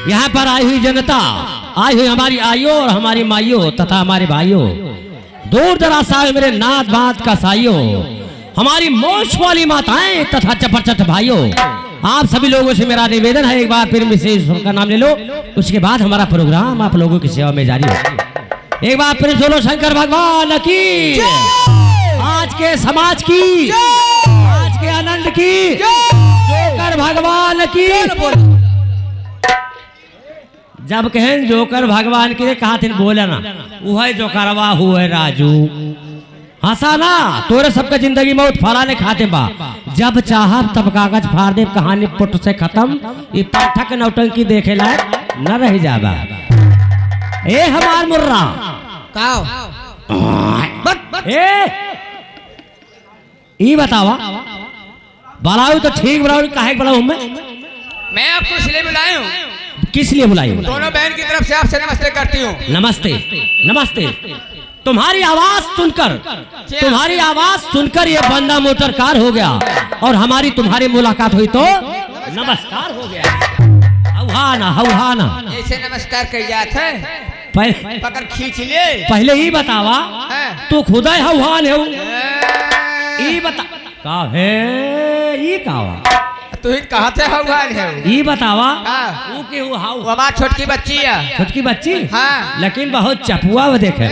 यहाँ पर आई हुई जनता, आई हुई हमारी आइयों और हमारी माइयों तथा हमारे भाइयों, दूर दराज से मेरे नाथ बात का साइयों, हमारी मोश वाली माताएं तथा चपरचट भाइयों, आप सभी लोगों से मेरा निवेदन है, एक बार फिर विशेष का नाम ले लो, उसके बाद हमारा प्रोग्राम आप लोगों की सेवा में जारी हो। एक बार फिर बोलो शंकर भगवान की, आज के समाज की, आज के आनंद की, जोकर भगवान की। जब कहें जोकर भगवान के कहा थे बोले ना, वह जोकरवा हुए राजू, हंसा ना तोरे सबका जिंदगी मौत फराने खाते बा, जब चाह तब कागज फाड़ दे, कहानी पुट से खत्म, ये पाठक नौटंकी देखे लायक न रह जाबा। ए हमार मुर्रा ये बतावा बलाऊ तो ठीक बलाऊ, काहे बलाऊ? मैं आपको इसलिए बुलाया हूँ। किस लिए बुलाई? दोनों बहन की तरफ से आपसे नमस्ते करती हूँ। नमस्ते नमस्ते। तुम्हारी आवाज सुनकर ये बंदा मोटर कार हो गया और हमारी तुम्हारी मुलाकात हुई तो नमस्कार हो गया। हौहाना ऐसे नमस्कार कर जाते हैं, पकड़ खींच ले। पहले ही बतावा तू खुदा हौहान है, ये बता का है, ये कावा तू ही कहा थे हौहान है, ये बतावा। वो के वो हमारी छोटकी बच्ची है। छोटकी बच्ची? हाँ। लेकिन बहुत चपुआ वो देखे।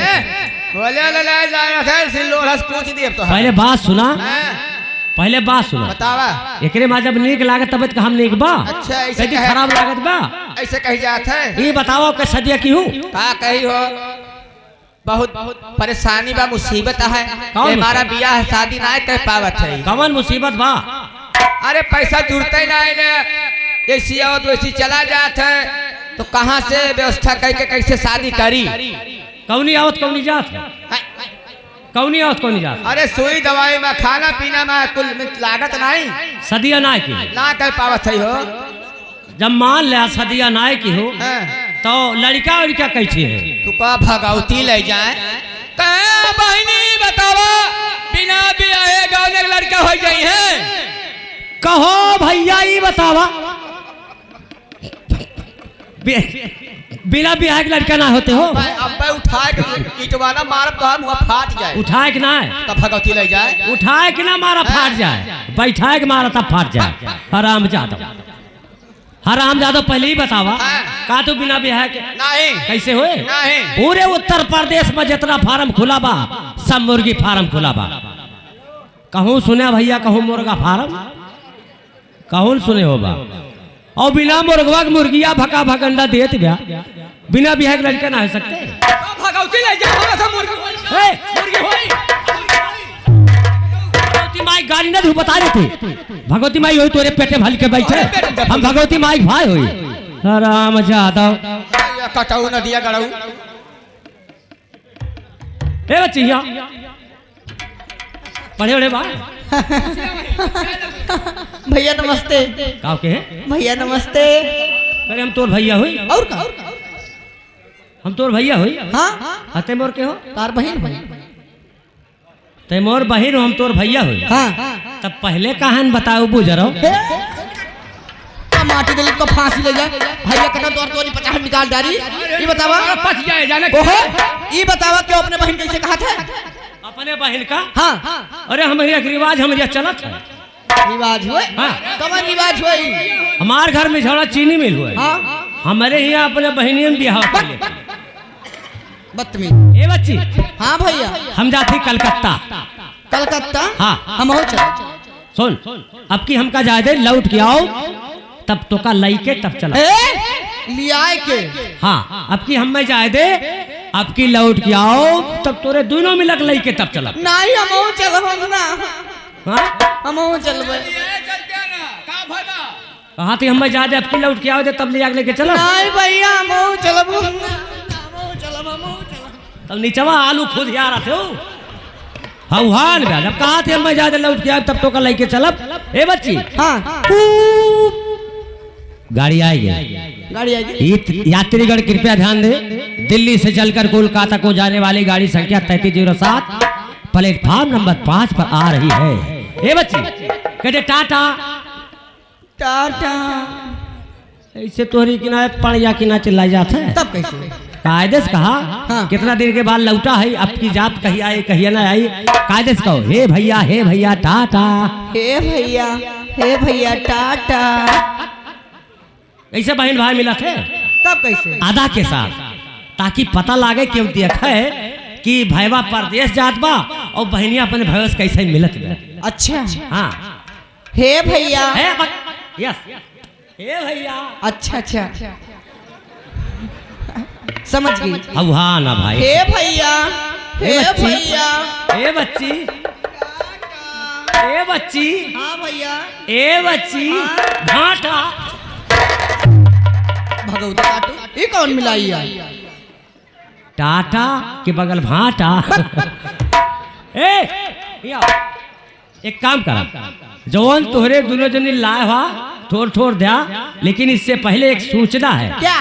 पहले बात सुना, पहले बात सुना, बतावा। एकरे में जब नीक लागत तब हम नीक बा, अच्छा ऐसे खराब लागत बा, ऐसे कही जाता है। ये बताओ के सदिया की हूँ का कही हो, बहुत परेशानी बा, मुसीबत है, हमारा बियाह शादी ना कर पावत है। कौन मुसीबत बा? अरे पैसा जुड़ते ही ना, ऐसी आवत वैसी चला जात है, तो कहाँ से व्यवस्था करके कैसे शादी करी? कौनी आवत कौनी जात है, कौनी आवत कौनी जात? अरे सुई दवाई में, खाना पीना में कुल लागत नहीं, सदिया नाय की ना कर पावत है हो। जब मान लिया सदिया नाय की हो तो लड़का उड़का कैसे है? तू का भगवती ले जाए, कहे बहनी बतावा, बिना बियाहे गाँव लड़का हो जाई है? कहो भैया ये बतावा, बिना बियाह के लड़का ना होते हो? अब उठाए के ईटवाना मारब तो मुंह फाट जाए। उठाए के ना तब भगवती ले जाए, उठाए के ना मारा फाट जाए, बैठाए के मारा तब फाट जाए। हराम जादव पहले ही बतावा, का तू बिना बियाह के नहीं कैसे होए? नहीं। पूरे उत्तर प्रदेश में जितना फार्म खुला बा सब मुर्गी फार्म खुला बा। कहूँ सुने भैया, कहूँ मुर्गा फार्म, कहूँ सुने हो बा, और बिना मुर्गवा के मुर्गिया भका भगंडा देत बा, बिना बियाह के लड़का ना हो सकते। भगवती ले जाओ, भगवती माई गाड़ी ना बता रहे थे, भगवती माई हुई तोरे पेटे भल के बैठे, हम भगवती माई भाई हुई। राम जादव कटाऊ न दिया गड़ाऊ। ए बच्चिया पढ़े बड़े बा भैया नमस्ते। का के भैया नमस्ते। अरे हम तोर भैया हुई, और का? हम तोर भैया हुई। हाँ अते मोर के हो? तार बहन भाई। ते मोर बहन हो, हम तोर भैया हुई। हाँ तब पहले कहान बताओ बुझरो। माटी दलित को फांसी ले जाए भैया, कटा तोर तोरी 50 निकाल डारी। ये बतावा पच जाए जाने। ओहो, ये बतावा क्यों अपने बहन कैसे कहा था? अपने बहन का? हाँ। अरे हमारे रिवाज हमारे चलत है। रिवाज हुए? हाँ। कौन रिवाज हुए? हमारे घर में झोड़ा चीनी मिल हुआ। हाँ। हमारे यहाँ अपने बहनियन बिहाव कर ले। बदतमीज। ए बच्ची। हाँ भैया। हम जाते कलकत्ता। कलकत्ता? हाँ। हम हो चल। सुन, अब की हमका जाए दे, लौट के आओ तब तो का लई के तब चला। लियाए के? हाँ, अब की हम में जाए दे, अब की लौट के आओ तब तोरे दोनों मिलक लई के तब चला। नहीं हम हो चल ना। हाँ? हम हो चलबे। कहाँ थी हम में जाए दे, अब की लौट के आओ दे तब ले के चला। नहीं भैया हम हो चलबो। तब नीचवा आलू खुद आ रहा थे हो। हौहान बे, जब कहा थे हम में जाए दे लौट के आओ तब तो का लई के चलब। ए बच्ची। हाँ। गाड़ी आएगी, गाड़ी आएगी। यात्रीगण कृपया ध्यान दे, दिल्ली से चलकर कोलकाता को जाने वाली गाड़ी संख्या 3307 प्लेटफॉर्म नंबर 5 पर आ रही है। ए बच्ची कहते टाटा टाटा ऐसे तोहरी किनारे पड़िया किना चिल्लाई जात है। तब कैसे? कायदे से कहा हाँ। कितना दिन के बाद लौटा है, अब की जात कही आई कही ना आई, कायदे से कहो हे भैया टाटा। हे भैया टाटा। ऐसे बहन भाई मिला थे तब कैसे? आदा के साथ, ताकि पता लागे क्यों देखे कि भैया परदेश जात बा और बहनिया अपने भैया से कैसे मिलत बा। अच्छा। हाँ हे भैया। यस हे भैया। अच्छा समझ गई। अब हाँ ना भाई। हे भैया। हे बच्ची। भैया। ए बच्ची, ए बच्ची, हाँ भैया। ए बच्ची, भाटा। भगवती काटू ये कौन मिलाई है? टाटा के बगल भाटा। ए या, एक काम कर, जवान तोहरे दोनों जनी लाए हुआ थोड़ दिया, लेकिन इससे पहले एक सूचना है। क्या?